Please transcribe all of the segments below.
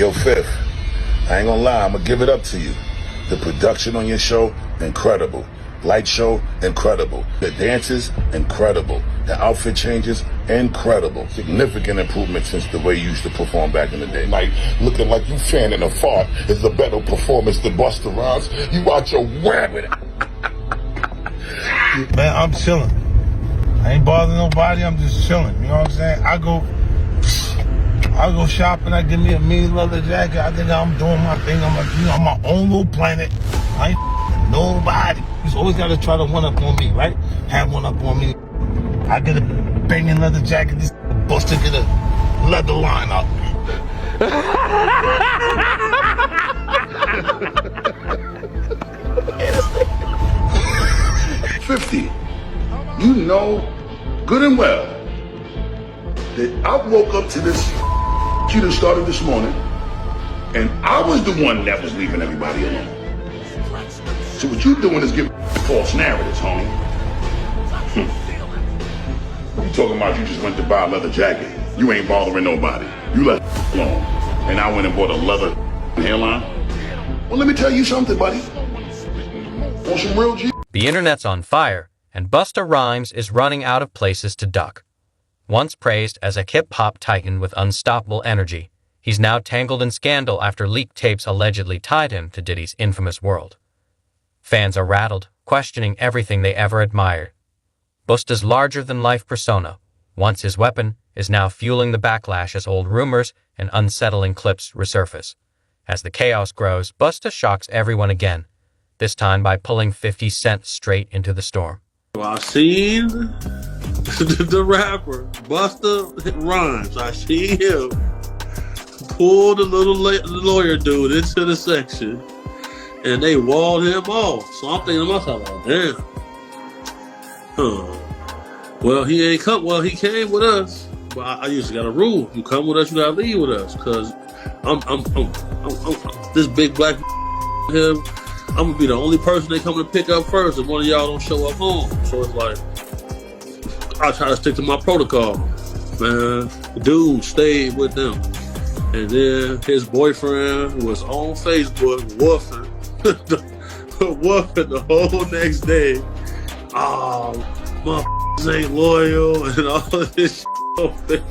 Yo, Fifth, I ain't gonna lie, I'm gonna give it up to you. The production on your show, incredible. Light show, incredible. The dances, incredible. The outfit changes, incredible. Significant improvement since the way you used to perform back in the day. Like, looking like you fanning a fart is a better performance than Busta Rhymes. You out your rabbit. Man, I'm chilling. I ain't bothering nobody, I'm just chilling. You know what I'm saying? I go shopping, I give me a mini leather jacket. I think I'm doing my thing. I'm my own little planet. I ain't nobody. He's always got to try to one up on me, right? Have one up on me. I get a banging leather jacket. This Busta get a leather line up. 50, you know good and well that I woke up to this you done started this morning, and I was the one that was leaving everybody alone. So what you doing is giving false narratives, homie. You talking about you just went to buy a leather jacket. You ain't bothering nobody. You left alone. And I went and bought a leather hairline. Well, let me tell you something, buddy. Want some real G? The internet's on fire, and Busta Rhymes is running out of places to duck. Once praised as a hip-hop titan with unstoppable energy, he's now tangled in scandal after leaked tapes allegedly tied him to Diddy's infamous world. Fans are rattled, questioning everything they ever admired. Busta's larger-than-life persona, once his weapon, is now fueling the backlash as old rumors and unsettling clips resurface. As the chaos grows, Busta shocks everyone again, this time by pulling 50 Cent straight into the storm. I seen the rapper, Busta Rhymes. I seen him pull the little lawyer dude into the section, and they walled him off. So I'm thinking to myself, like, damn. Well, he ain't come. Well, he came with us, but I used to got a rule: you come with us, you gotta leave with us, cause I'm this big black him. I'm gonna be the only person they come to pick up first if one of y'all don't show up home. So it's like, I try to stick to my protocol. Man, the dude stayed with them. And then his boyfriend was on Facebook woofing the whole next day. Oh, my ain't loyal and all of this shit.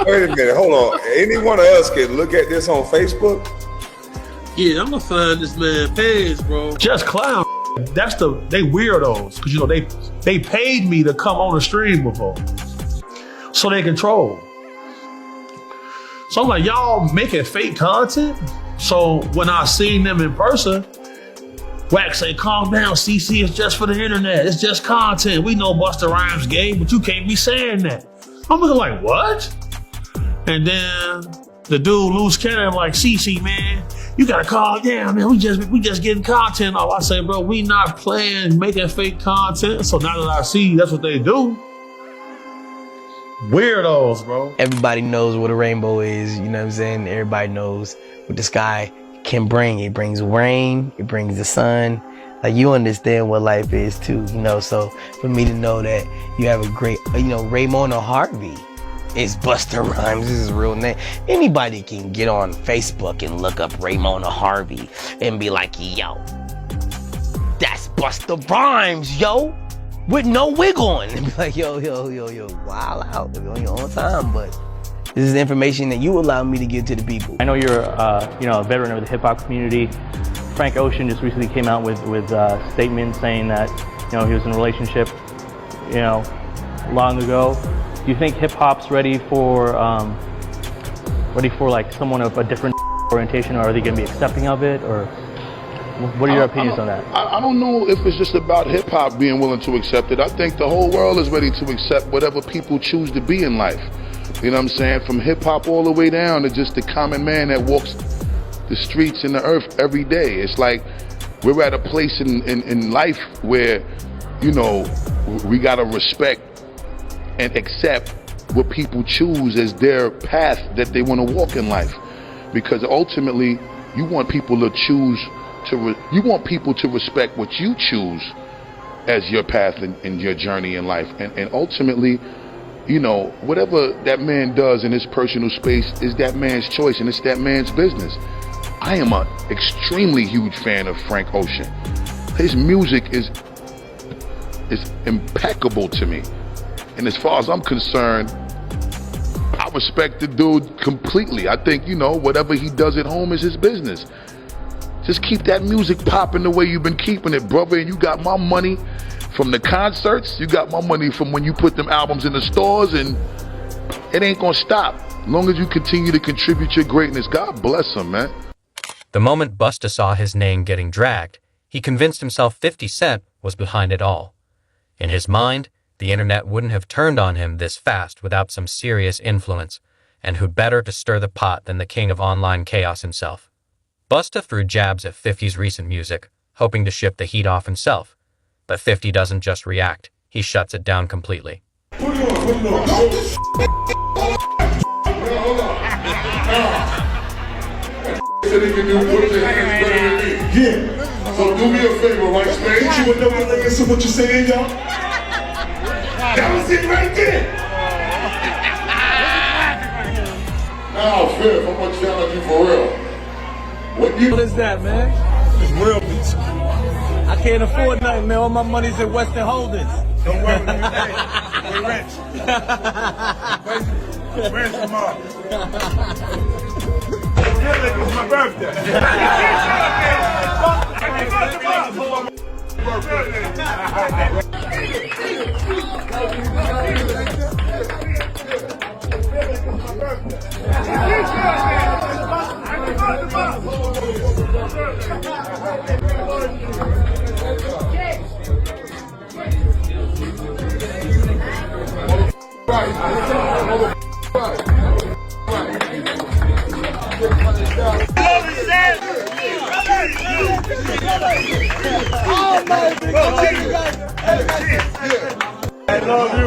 Wait a minute, hold on. Any one of us can look at this on Facebook? Yeah, I'm gonna find this man page, bro. Just clown. They weirdos. Cause you know, they paid me to come on the stream before. So they control. So I'm like, y'all making fake content? So when I seen them in person, Wax say, calm down, CC, it's just for the internet. It's just content. We know Busta Rhymes gay, but you can't be saying that. I'm looking like, what? And then the dude loose cannon, I'm like, CC, man, you gotta calm down, man. We just getting content off. I say, bro, we not playing, making fake content. So now that I see that's what they do, weirdos, bro. Everybody knows what a rainbow is, you know what I'm saying? Everybody knows what the sky can bring. It brings rain, it brings the sun. Like, you understand what life is too, you know? So for me to know that you have a great, you know, Raymona Harvey is Busta Rhymes, this is his real name. Anybody can get on Facebook and look up Raymona Harvey and be like, yo, that's Busta Rhymes, yo, with no wig on. And be like, yo, wild out, on your own time, but this is the information that you allow me to give to the people. I know you're a veteran of the hip hop community. Frank Ocean just recently came out with statements saying that, you know, he was in a relationship, you know, long ago. Do you think hip hop's ready for like someone of a different orientation, or are they going to be accepting of it, or what are your opinions on that? I don't know if it's just about hip hop being willing to accept it. I think the whole world is ready to accept whatever people choose to be in life. You know what I'm saying? From hip hop all the way down to just the common man that walks the streets and the earth every day. It's like we're at a place in life where, you know, we gotta respect and accept what people choose as their path that they want to walk in life. Because ultimately, you want people to choose you want people to respect what you choose as your path in your journey in life. And ultimately, you know, whatever that man does in his personal space is that man's choice and it's that man's business. I am an extremely huge fan of Frank Ocean. His music is impeccable to me. And as far as I'm concerned, I respect the dude completely. I think, you know, whatever he does at home is his business. Just keep that music popping the way you've been keeping it, brother. And you got my money from the concerts. You got my money from when you put them albums in the stores, and it ain't gonna stop. As long as you continue to contribute your greatness, God bless him, man. The moment Busta saw his name getting dragged, he convinced himself 50 Cent was behind it all. In his mind, the internet wouldn't have turned on him this fast without some serious influence, and who better to stir the pot than the king of online chaos himself. Busta threw jabs at 50's recent music, hoping to shift the heat off himself. But 50 doesn't just react, he shuts it down completely. Yeah. So do me a favor, right, Spain? You would never listen to what you're saying, y'all? That was it right there. Now, Fifth, I'm gonna challenge you for real. What is that, man? It's real beats. I can't afford nothing, man. All my money's in Western Holdings. Don't worry, we're rich. Where's the mom? It was my birthday. I love you.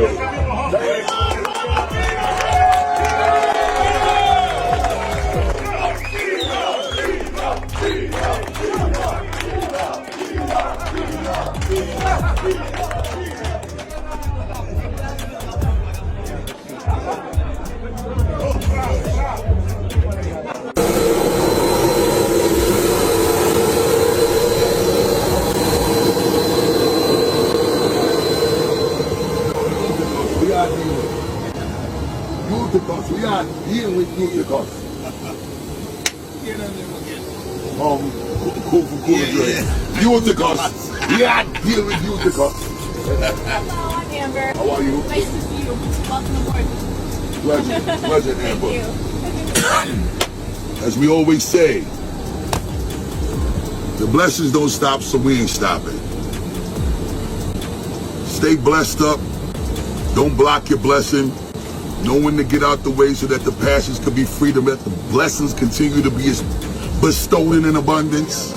We are dealing with Uticus. Cool for cool drink. Uticus. We are dealing with Uticus. Hello, I'm Amber. How are you? Nice to see you. Welcome aboard. Pleasure, Amber. Thank you. As we always say, the blessings don't stop, so we ain't stopping. Stay blessed up. Don't block your blessing. Know when to get out the way so that the passions can be free, to let the blessings continue to be bestowed in abundance.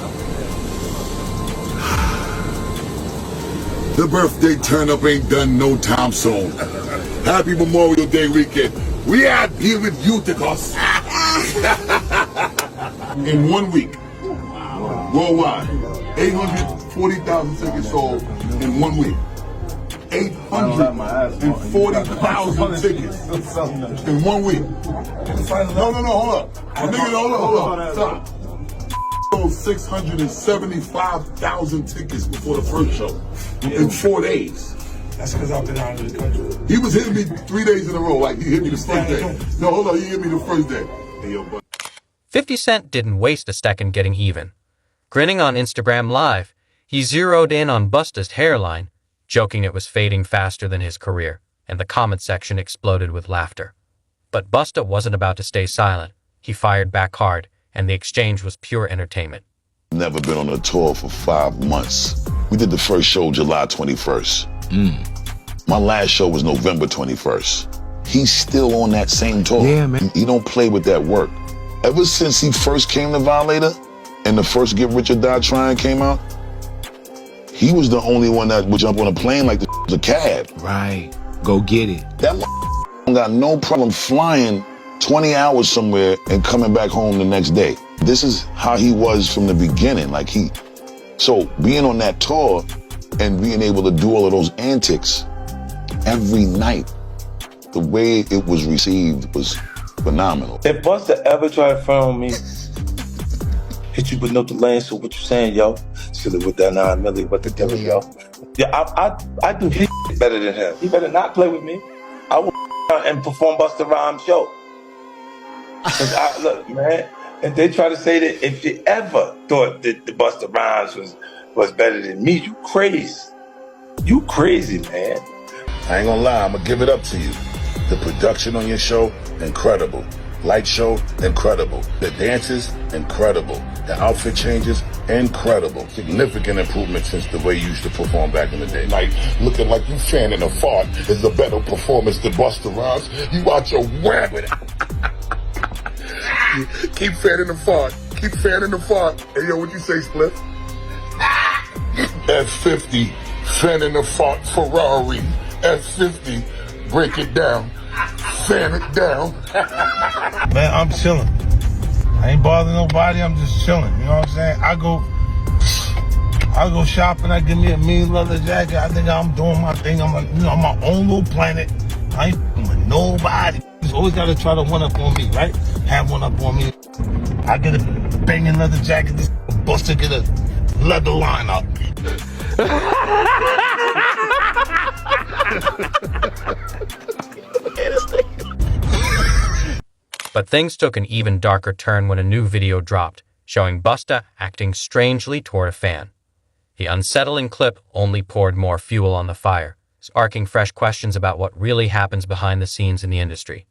The birthday turn up ain't done no time soon. Happy Memorial Day weekend. We out here with Uticus. In 1 week, worldwide, 840,000 tickets sold in 1 week. 840,000 tickets in 1 week. No, hold up. Hold up. Stop. Sold 675,000 tickets before the first show in 4 days. That's because I've been out of the country. He was hitting me 3 days in a row. Like, he hit me the first day. No, hold on. He hit me the first day. Hey, yo, buddy. 50 Cent didn't waste a second getting even. Grinning on Instagram Live, he zeroed in on Busta's hairline, joking it was fading faster than his career, and the comment section exploded with laughter. But Busta wasn't about to stay silent. He fired back hard, and the exchange was pure entertainment. Never been on a tour for 5 months. We did the first show July 21st. My last show was November 21st. He's still on that same tour. Yeah, man. He don't play with that work. Ever since he first came to Violator, and the first Get Rich or Die Trying came out, he was the only one that would jump on a plane like the was a cab. Right. Go get it. That got no problem flying 20 hours somewhere and coming back home the next day. This is how he was from the beginning. So being on that tour and being able to do all of those antics every night, The way it was received was phenomenal. If Busta ever try to front on me, hit you with no delay, so what you saying, yo? Silly with that 9 milli, what the devil, yo? Yeah, I do his better than him. He better not play with me. I will and perform Busta Rhymes show. Look, man, if they try to say that if you ever thought that the Busta Rhymes was better than me, you crazy. You crazy, man. I ain't gonna lie, I'm gonna give it up to you. The production on your show, incredible. Light show, incredible. The dances, incredible. The outfit changes, incredible. Significant improvement since the way you used to perform back in the day. Like, looking like you fanning a fart is a better performance than Busta Rhymes. You out your wham with it. Keep fanning the fart. Keep fanning the fart. Hey, yo, what you say, Spliff? F50, fanning the fart Ferrari. F50, break it down. Fan it down. Man, I'm chilling. I ain't bothering nobody. I'm just chilling. You know what I'm saying? I go shopping. I give me a mean leather jacket. I think I'm doing my thing. I'm on my own little planet. I ain't with nobody. You always gotta try to one up on me, right? Have one up on me. I get a banging leather jacket. This Busta get a leather line up. But things took an even darker turn when a new video dropped, showing Busta acting strangely toward a fan. The unsettling clip only poured more fuel on the fire, sparking fresh questions about what really happens behind the scenes in the industry.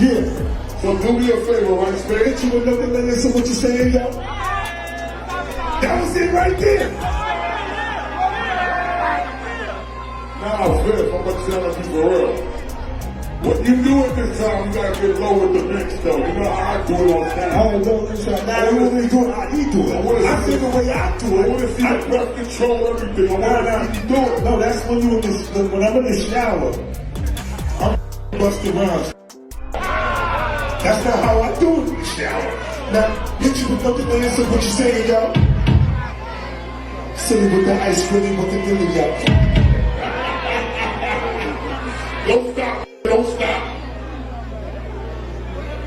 Yeah. So do me a favor, right? Spare hit you with nothing like this. So what you saying, yo? That was it right there. Nah, Philip, I'm gonna tell you for real. What you do at this time, you gotta get low with the mix, though. You know how I do it all the time. I don't know this time. Now you want me to do it how he do it. I see the way I do it. I want to see the breath control everything. I want to see you do it. No, that's when you when I'm in the shower. I'm Busta Rhymes. That's not how I do it in the shower. Now, hit you with nothing to answer what you saying, y'all. Silly with the ice cream, with the dilly, y'all. Don't stop. Don't stop.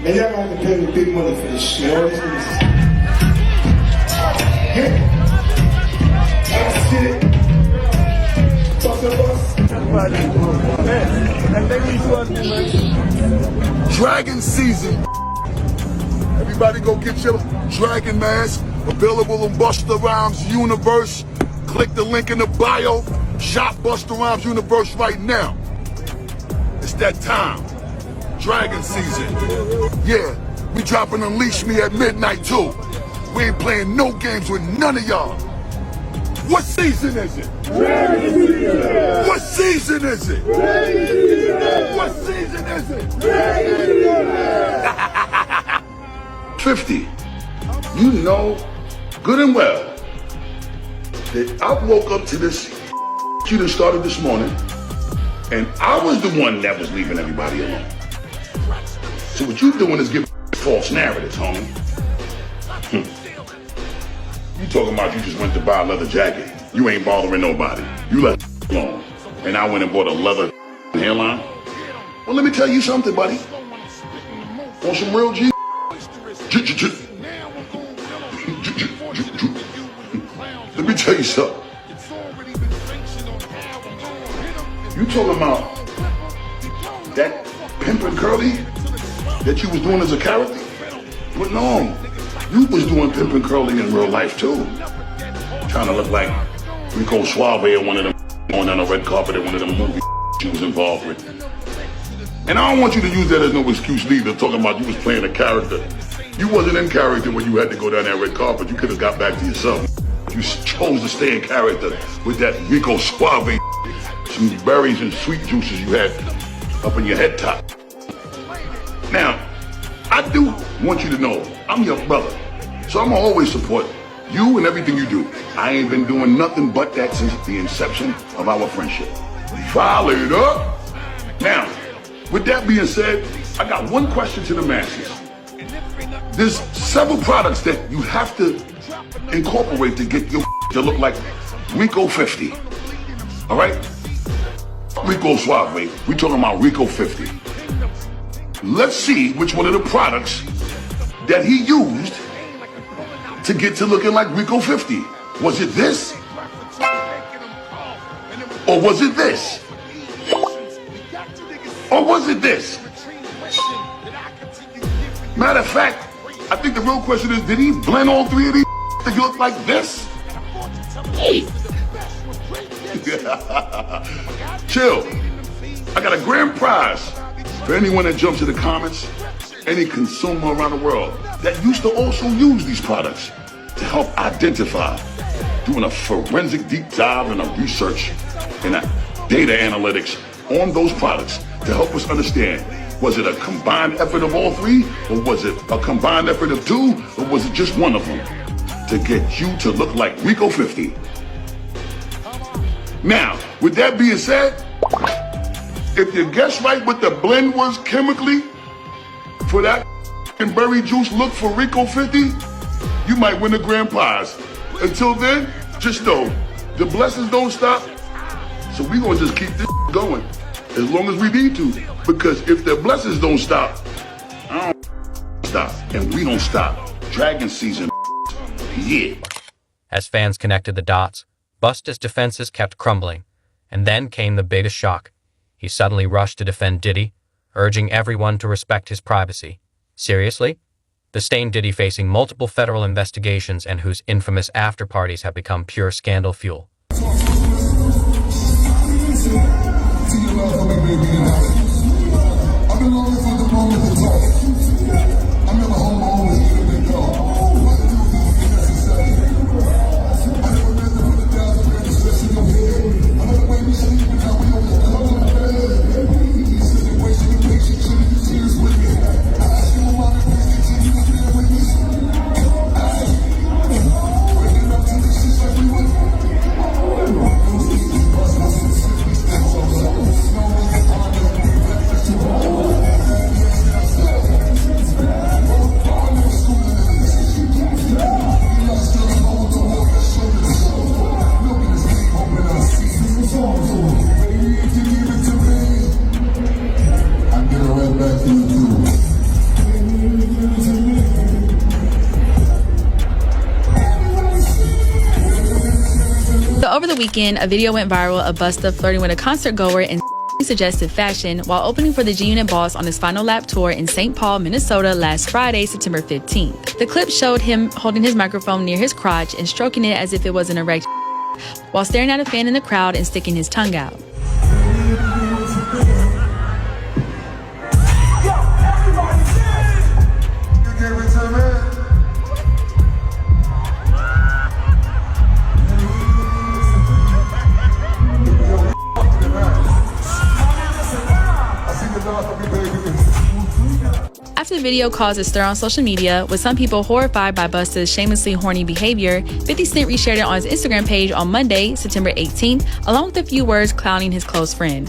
Man, y'all gonna have to pay me big money for this shit. All these niggas. Yeah. That's it. Talk to us. Dragon season. Everybody go get your dragon mask. Available on Busta Rhymes Universe. Click the link in the bio. Shop Busta Rhymes Universe right now. It's that time. Dragon season. Yeah, we dropping Unleash Me at midnight too. We ain't playing no games with none of y'all. What season is it? Dragon season. What season is it? Dragon season. What season is it? Dragon season. 50. You know good and well that I woke up to this you that started this morning, and I was the one that was leaving everybody alone. So what you doing is giving false narratives, homie. You talking about you just went to buy a leather jacket. You ain't bothering nobody. You left alone. And I went and bought a leather hairline. Well, let me tell you something, buddy. On some real G. Let me tell you something. You talking about that pimpin' curly that you was doing as a character? But no, you was doing pimpin' curly in real life too. Trying to look like Rico Suave or one of them going on a red carpet at one of them movies she was involved with. And I don't want you to use that as no excuse neither, talking about you was playing a character. You wasn't in character when you had to go down that red carpet. You could have got back to yourself. You chose to stay in character with that Rico Suave, some berries and sweet juices you had up in your head top. Now, I do want you to know I'm your brother, so I'm gonna always support You and everything you do. I ain't been doing nothing but that since the inception of our friendship. File it up. Now, with that being said, I got one question to the masses. There's several products that you have to incorporate to get your to look like Rico 50. All right? Rico Suave. We talking about Rico 50. Let's see which one of the products that he used to get to looking like Rico 50. Was it this? Or was it this? Or was it this? Matter of fact, I think the real question is, did he blend all three of these to look like this? Chill. I got a grand prize for anyone that jumps in the comments, any consumer around the world that used to also use these products to help identify, doing a forensic deep dive and a research and a data analytics on those products to help us understand, was it a combined effort of all three, or was it a combined effort of two, or was it just one of them to get you to look like Rico 50? Now, with that being said, if you guess right what the blend was chemically for that berry juice look for Rico 50, you might win a grand prize. Until then, just know, the blessings don't stop, so we gonna just keep this going as long as we need to, because if the blessings don't stop, I don't stop, and we don't stop. Dragon season, yeah. As fans connected the dots, Busta's defenses kept crumbling, and then came the biggest shock. He suddenly rushed to defend Diddy, urging everyone to respect his privacy. Seriously? The stained Diddy facing multiple federal investigations and whose infamous after-parties have become pure scandal fuel. So over the weekend, a video went viral of Busta flirting with a concert goer in suggestive fashion while opening for the G-Unit boss on his final lap tour in St. Paul, Minnesota last Friday, September 15th. The clip showed him holding his microphone near his crotch and stroking it as if it was an erect while staring at a fan in the crowd and sticking his tongue out. After the video caused a stir on social media, with some people horrified by Busta's shamelessly horny behavior, 50 Cent reshared it on his Instagram page on Monday, September 18th, along with a few words clowning his close friend.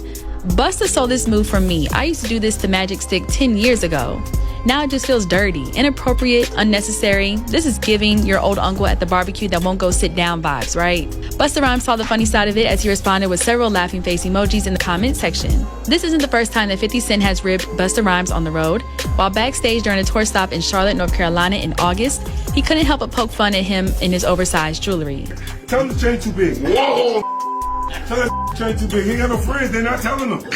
Busta stole this move from me. I used to do this to Magic Stick 10 years ago. Now it just feels dirty, inappropriate, unnecessary. This is giving your old uncle at the barbecue that won't go sit down vibes, right? Busta Rhymes saw the funny side of it as he responded with several laughing face emojis in the comment section. This isn't the first time that 50 Cent has ribbed Busta Rhymes on the road. While backstage during a tour stop in Charlotte, North Carolina in August, he couldn't help but poke fun at him in his oversized jewelry. Tell him the chain too big. Whoa! Tell him the chain too big. He ain't got no friends. They're not telling him.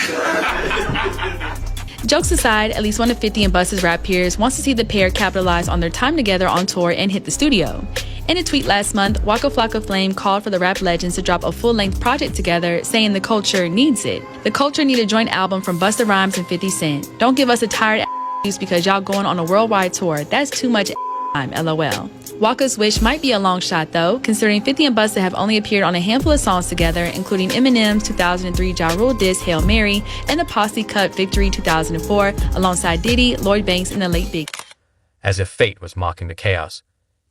Jokes aside, at least one of 50 and Busta's rap peers wants to see the pair capitalize on their time together on tour and hit the studio. In a tweet last month, Waka Flocka Flame called for the rap legends to drop a full-length project together, saying the culture needs it. The culture need a joint album from Busta Rhymes and 50 Cent. Don't give us a tired excuse because y'all going on a worldwide tour. That's too much time, LOL. Waka's wish might be a long shot though, considering 50 and Busta have only appeared on a handful of songs together, including Eminem's 2003 Ja Rule diss Hail Mary and the Posse cut Victory 2004 alongside Diddy, Lloyd Banks, and the late Big. As if fate was mocking the chaos,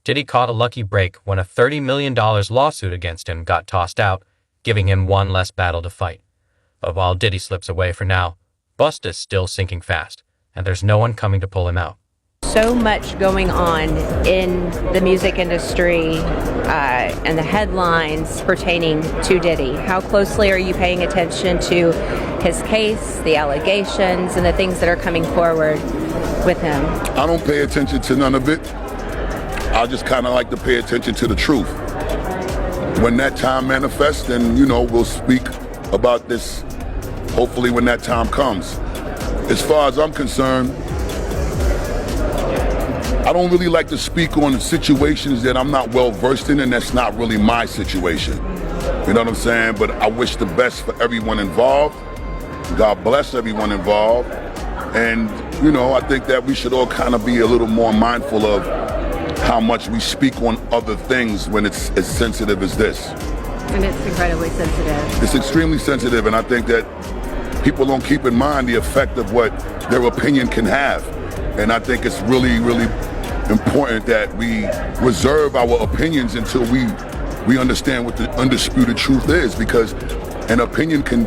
Diddy caught a lucky break when a $30 million lawsuit against him got tossed out, giving him one less battle to fight. But while Diddy slips away for now, Busta's still sinking fast, and there's no one coming to pull him out. So much going on in the music industry and the headlines pertaining to Diddy. How closely are you paying attention to his case, the allegations, and the things that are coming forward with him? I don't pay attention to none of it. I just kind of like to pay attention to the truth. When that time manifests, then, we'll speak about this, hopefully when that time comes. As far as I'm concerned, I don't really like to speak on situations that I'm not well versed in, and that's not really my situation. You know what I'm saying? But I wish the best for everyone involved. God bless everyone involved. And, I think that we should all kind of be a little more mindful of how much we speak on other things when it's as sensitive as this. And it's incredibly sensitive. It's extremely sensitive, and I think that people don't keep in mind the effect of what their opinion can have. And I think it's really, really important that we reserve our opinions until we understand what the undisputed truth is, because an opinion can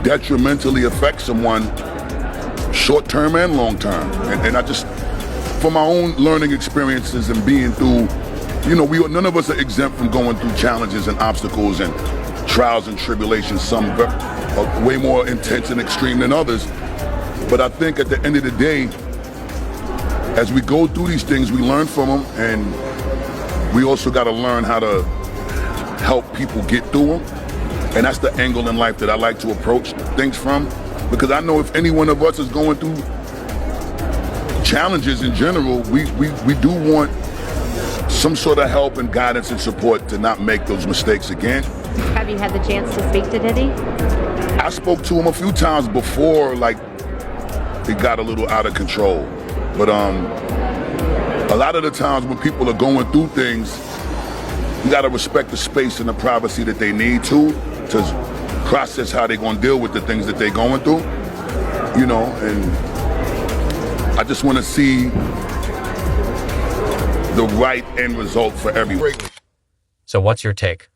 detrimentally affect someone short-term and long-term. And I just, from my own learning experiences and being through, none of us are exempt from going through challenges and obstacles and trials and tribulations, some are way more intense and extreme than others. But I think at the end of the day, as we go through these things, we learn from them, and we also got to learn how to help people get through them. And that's the angle in life that I like to approach things from, because I know if any one of us is going through challenges in general, we do want some sort of help and guidance and support to not make those mistakes again. Have you had the chance to speak to Diddy? I spoke to him a few times before, it got a little out of control. But a lot of the times when people are going through things, you gotta respect the space and the privacy that they need to process how they're gonna deal with the things that they're going through, and I just wanna see the right end result for everyone. So what's your take?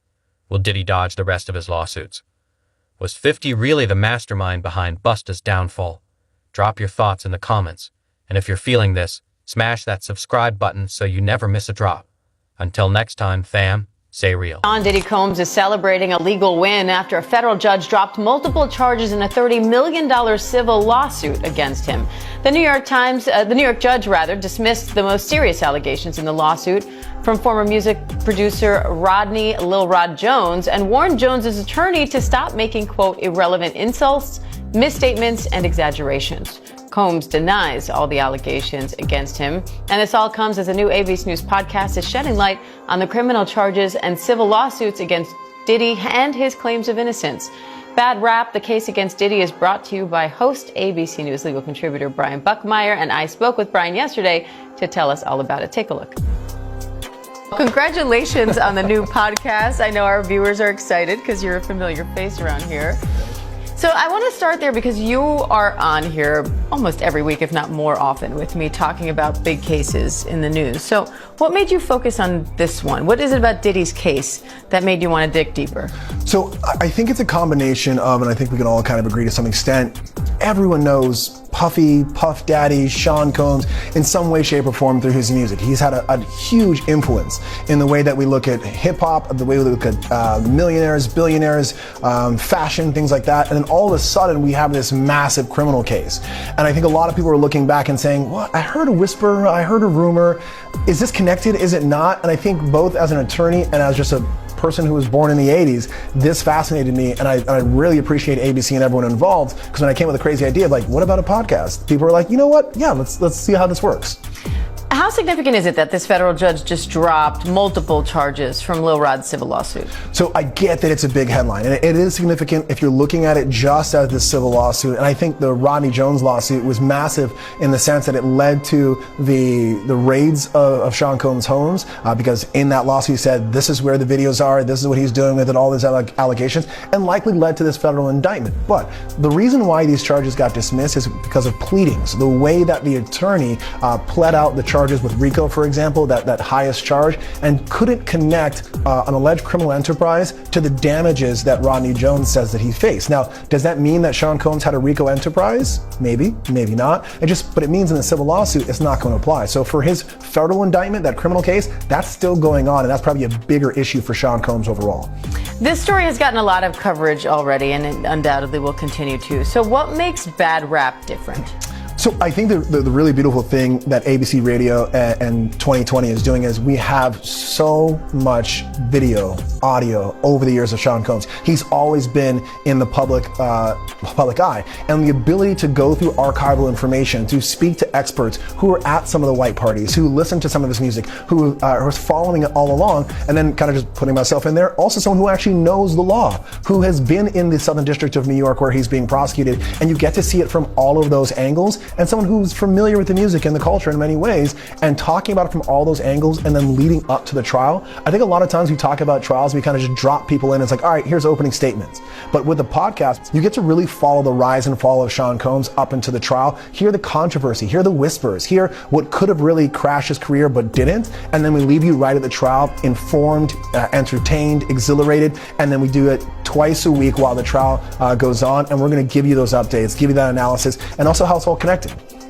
Will Diddy dodge the rest of his lawsuits? Was 50 really the mastermind behind Busta's downfall? Drop your thoughts in the comments. And if you're feeling this, smash that subscribe button so you never miss a drop. Until next time, fam, stay real. Diddy Combs is celebrating a legal win after a federal judge dropped multiple charges in a $30 million civil lawsuit against him. The New York judge dismissed the most serious allegations in the lawsuit from former music producer Rodney Lil Rod Jones and warned Jones's attorney to stop making, quote, irrelevant insults, misstatements, and exaggerations. Combs denies all the allegations against him, and this all comes as a new ABC News podcast is shedding light on the criminal charges and civil lawsuits against Diddy and his claims of innocence. Bad Rap, the case against Diddy, is brought to you by host ABC News legal contributor Brian Buckmeyer, and I spoke with Brian yesterday to tell us all about it. Take a look. Congratulations on the new podcast. I know our viewers are excited because you're a familiar face around here. So I want to start there because you are on here almost every week, if not more often, with me talking about big cases in the news. So what made you focus on this one? What is it about Diddy's case that made you want to dig deeper? So I think it's a combination of, and I think we can all kind of agree to some extent, everyone knows Puffy, Puff Daddy, Sean Combs, in some way, shape, or form through his music. He's had a huge influence in the way that we look at hip hop, the way we look at millionaires, billionaires, fashion, things like that. And then all of a sudden, we have this massive criminal case. And I think a lot of people are looking back and saying, well, I heard a whisper, I heard a rumor. Is this connected? Is it not? And I think both as an attorney and as just a person who was born in the 80s, this fascinated me, and I really appreciate ABC and everyone involved, because when I came with a crazy idea of what about a podcast? People were like, you know what? Yeah, let's see how this works. How significant is it that this federal judge just dropped multiple charges from Lil Rod's civil lawsuit? So I get that it's a big headline, and it is significant if you're looking at it just as this civil lawsuit. And I think the Rodney Jones lawsuit was massive in the sense that it led to the raids of Sean Combs' homes, because in that lawsuit he said, this is where the videos are, this is what he's doing with it, all these allegations, and likely led to this federal indictment. But the reason why these charges got dismissed is because of pleadings. The way that the attorney pled out the charges charges with RICO, for example, that highest charge, and couldn't connect an alleged criminal enterprise to the damages that Rodney Jones says that he faced. Now, does that mean that Sean Combs had a RICO enterprise? Maybe, maybe not. But it means in the civil lawsuit, it's not going to apply. So for his federal indictment, that criminal case, that's still going on, and that's probably a bigger issue for Sean Combs overall. This story has gotten a lot of coverage already, and it undoubtedly will continue to. So what makes bad rap different? So I think the really beautiful thing that ABC Radio and 2020 is doing is we have so much video, audio over the years of Sean Combs. He's always been in the public eye, and the ability to go through archival information, to speak to experts who are at some of the white parties, who listen to some of his music, who are following it all along, and then kind of just putting myself in there. Also someone who actually knows the law, who has been in the Southern District of New York where he's being prosecuted, and you get to see it from all of those angles. And someone who's familiar with the music and the culture in many ways, and talking about it from all those angles and then leading up to the trial. I think a lot of times we talk about trials, we kind of just drop people in. It's like, all right, here's opening statements. But with the podcast, you get to really follow the rise and fall of Sean Combs up into the trial, hear the controversy, hear the whispers, hear what could have really crashed his career but didn't. And then we leave you right at the trial, informed, entertained, exhilarated. And then we do it twice a week while the trial goes on. And we're going to give you those updates, give you that analysis, and also how it's all connected.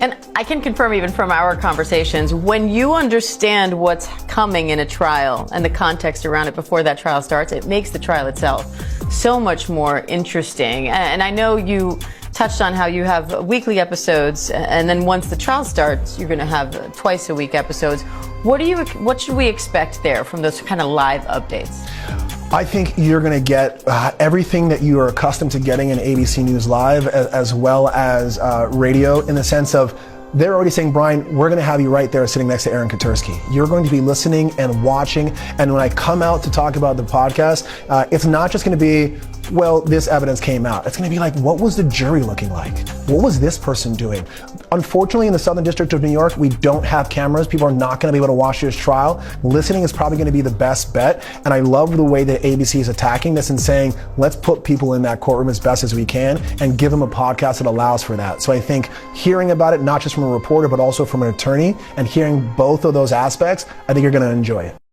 And I can confirm even from our conversations, when you understand what's coming in a trial and the context around it before that trial starts, it makes the trial itself so much more interesting. And I know you touched on how you have weekly episodes, and then once the trial starts, you're going to have twice a week episodes. What should we expect there from those kind of live updates? I think you're going to get everything that you are accustomed to getting in ABC News Live, as well as radio, in the sense of they're already saying, Brian, we're going to have you right there sitting next to Aaron Katursky. You're going to be listening and watching. And when I come out to talk about the podcast, it's not just going to be, well, this evidence came out. It's going to be like, what was the jury looking like? What was this person doing? Unfortunately, in the Southern District of New York, we don't have cameras. People are not going to be able to watch this trial. Listening is probably going to be the best bet. And I love the way that ABC is attacking this and saying, let's put people in that courtroom as best as we can and give them a podcast that allows for that. So I think hearing about it, not just from a reporter, but also from an attorney, and hearing both of those aspects, I think you're going to enjoy it.